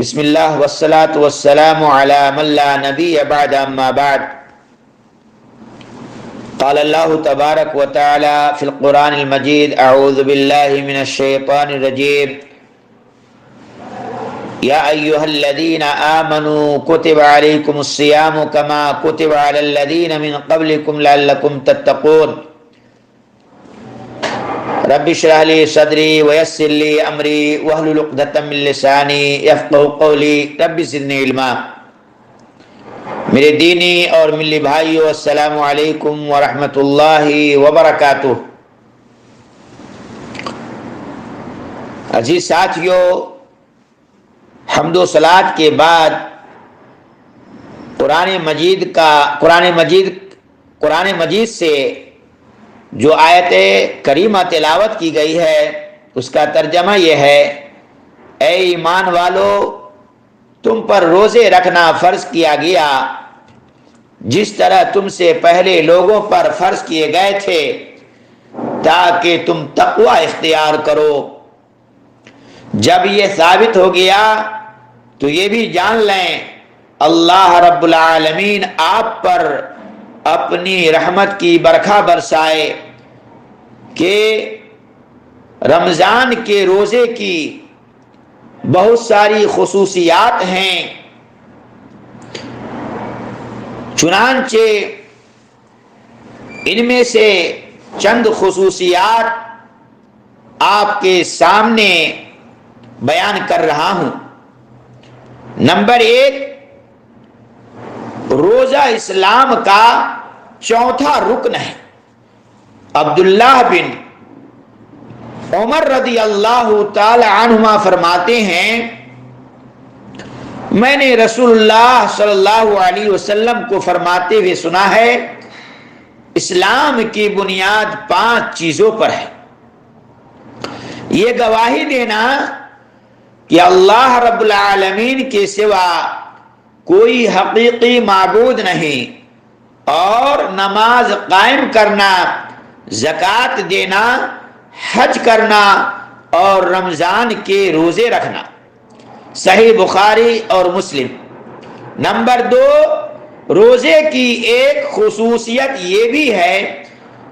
بسم اللہ والصلاة والسلام علی من لا نبی بعد اما بعد قال اللہ تبارک و تعالی فی القرآن المجید اعوذ باللہ من الشیطان الرجیم یا ایہا الذین آمنوا کتب علیکم الصیام کما کتب علی الذین من قبلکم لعلکم تتقون رب اشرح لی صدری ویسر لی امری واحلل عقدۃ من لسانی یفقہوا قولی رب زدنی علما۔ میرے دینی اور ملی بھائیو السلام علیکم ورحمۃ اللہ وبرکاتہ۔ عزیز ساتھیو، حمد و صلات کے بعد قرآن مجید سے جو آیت کریمہ تلاوت کی گئی ہے اس کا ترجمہ یہ ہے: اے ایمان والو، تم پر روزے رکھنا فرض کیا گیا جس طرح تم سے پہلے لوگوں پر فرض کیے گئے تھے تاکہ تم تقوی اختیار کرو۔ جب یہ ثابت ہو گیا تو یہ بھی جان لیں اللہ رب العالمین آپ پر اپنی رحمت کی برکھا برسائے کہ رمضان کے روزے کی بہت ساری خصوصیات ہیں، چنانچہ ان میں سے چند خصوصیات آپ کے سامنے بیان کر رہا ہوں۔ نمبر 1، روزہ اسلام کا چوتھا رکن ہے۔ عبداللہ بن عمر رضی اللہ تعالی عنہما فرماتے ہیں، میں نے رسول اللہ صلی اللہ علیہ وسلم کو فرماتے ہوئے سنا ہے، اسلام کی بنیاد 5 چیزوں پر ہے۔ یہ گواہی دینا کہ اللہ رب العالمین کے سوا کوئی حقیقی معبود نہیں، اور نماز قائم کرنا، زکوٰۃ دینا، حج کرنا اور رمضان کے روزے رکھنا۔ صحیح بخاری اور مسلم۔ نمبر 2، روزے کی ایک خصوصیت یہ بھی ہے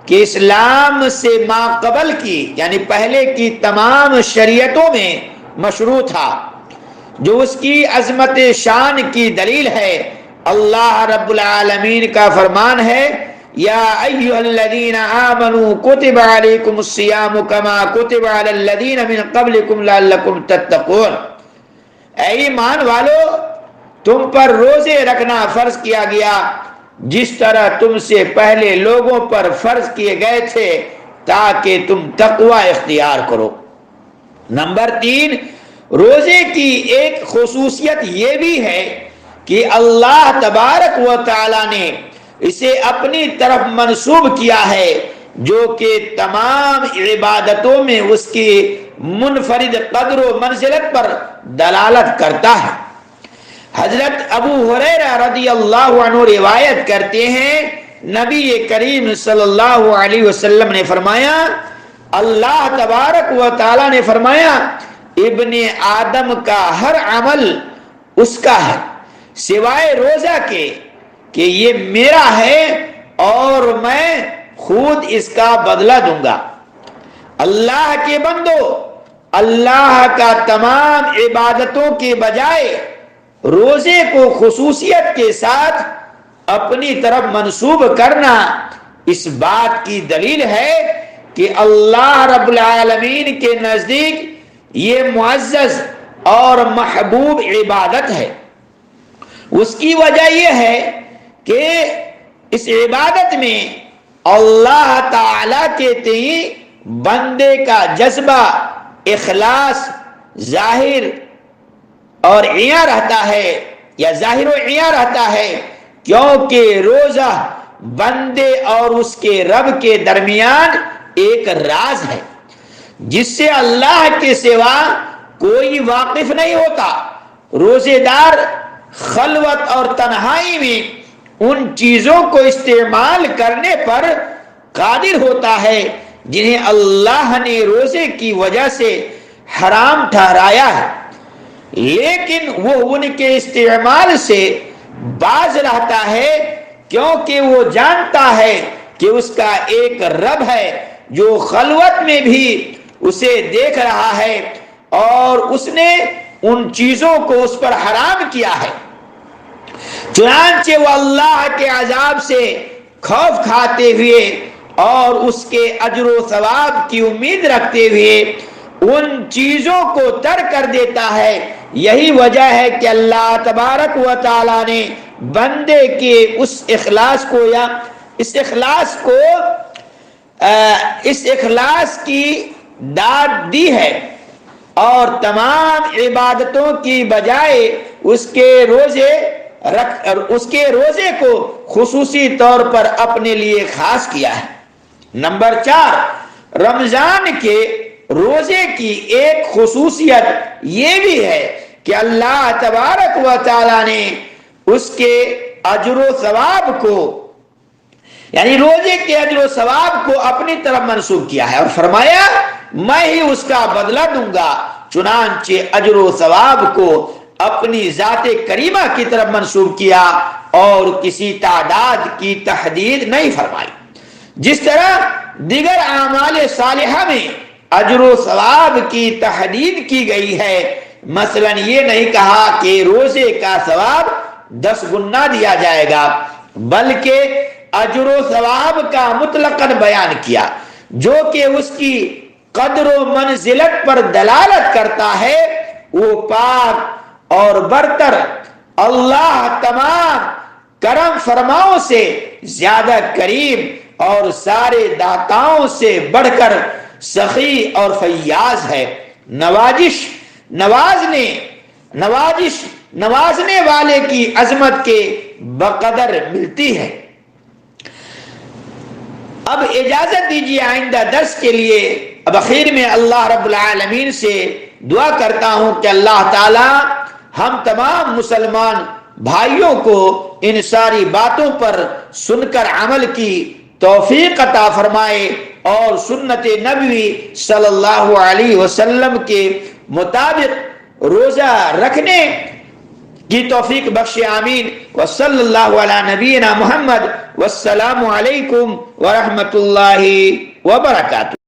کہ اسلام سے ما قبل کی یعنی پہلے کی تمام شریعتوں میں مشروع تھا، جو اس کی عظمت شان کی دلیل ہے۔ اللہ رب العالمین کا فرمان ہے، یا ایھا الذین آمنوا کتب علیکم الصیام کما کتب علی الذین من قبلکم لعلکم تتقون۔ اے ایمان والو، تم پر روزے رکھنا فرض کیا گیا جس طرح تم سے پہلے لوگوں پر فرض کیے گئے تھے تاکہ تم تقوی اختیار کرو۔ نمبر 3، روزے کی ایک خصوصیت یہ بھی ہے کہ اللہ تبارک و تعالی نے اسے اپنی طرف منسوب کیا ہے، جو کہ تمام عبادتوں میں اس کی منفرد قدر و منزلت پر دلالت کرتا ہے۔ حضرت ابو ہریرہ رضی اللہ عنہ روایت کرتے ہیں، نبی کریم صلی اللہ علیہ وسلم نے فرمایا، اللہ تبارک و تعالی نے فرمایا، ابن آدم کا ہر عمل اس کا ہے سوائے روزہ کے کہ یہ میرا ہے اور میں خود اس کا بدلہ دوں گا۔ اللہ کے بندو، اللہ کا تمام عبادتوں کے بجائے روزے کو خصوصیت کے ساتھ اپنی طرف منسوب کرنا اس بات کی دلیل ہے کہ اللہ رب العالمین کے نزدیک یہ معزز اور محبوب عبادت ہے۔ اس کی وجہ یہ ہے کہ اس عبادت میں اللہ تعالی کے تئیں بندے کا جذبہ اخلاص ظاہر اور عیاں رہتا ہے، یا ظاہر و عیاں رہتا ہے، کیونکہ روزہ بندے اور اس کے رب کے درمیان ایک راز ہے جس سے اللہ کے سوا کوئی واقف نہیں ہوتا۔ روزے دار خلوت اور تنہائی میں ان چیزوں کو استعمال کرنے پر قادر ہوتا ہے جنہیں اللہ نے روزے کی وجہ سے حرام ٹھہرایا ہے۔ لیکن وہ ان کے استعمال سے باز رہتا ہے، کیونکہ وہ جانتا ہے کہ اس کا ایک رب ہے جو خلوت میں بھی اسے دیکھ رہا ہے، اور اس نے ان چیزوں کو اس پر حرام کیا ہے۔ چنانچہ وہ اللہ کے عذاب سے خوف کھاتے ہوئے اور اس کے اجر و ثواب کی امید رکھتے ہوئے ان چیزوں کو ترک کر دیتا ہے۔ یہی وجہ ہے کہ اللہ تبارک و تعالی نے بندے کے اس اخلاص کی داد دی ہے، اور تمام عبادتوں کی بجائے اس کے روزے کو خصوصی طور پر اپنے لیے خاص کیا ہے۔ نمبر 4، رمضان کے روزے کی ایک خصوصیت یہ بھی ہے کہ اللہ تبارک و تعالی نے اس کے اجر و ثواب کو، یعنی روزے کے اجر و ثواب کو اپنی طرف منسوب کیا ہے، اور فرمایا میں ہی اس کا بدلہ دوں گا۔ چنانچہ اجر و ثواب کو اپنی ذات کریمہ کی طرف منسوب کیا اور کسی تعداد کی تحدید نہیں فرمائی۔ جس طرح دیگر اعمال صالحہ میں اجر و ثواب کی تحدید کی گئی ہے، مثلا یہ نہیں کہا کہ روزے کا ثواب 10 گنا دیا جائے گا، بلکہ اجر و ثواب کا مطلقاً بیان کیا، جو کہ اس کی قدر و منزلت پر دلالت کرتا ہے۔ وہ پاک اور برتر اللہ تمام کرم فرماؤں سے زیادہ کریم اور سارے داتاؤں سے بڑھ کر سخی اور فیاض ہے۔ نوازنے والے کی عظمت کے بقدر ملتی ہے۔ اب اجازت دیجیے آئندہ درس کے لیے اب اخیر میں اللہ رب العالمین سے دعا کرتا ہوں کہ اللہ تعالی ہم تمام مسلمان بھائیوں کو ان ساری باتوں پر سن کر عمل کی توفیق عطا فرمائے، اور سنت نبوی صلی اللہ علیہ وسلم کے مطابق روزہ رکھنے کی توفیق بخشے، آمین۔ وصلی اللہ علی نبینا محمد، والسلام علیکم ورحمۃ اللہ وبرکاتہ۔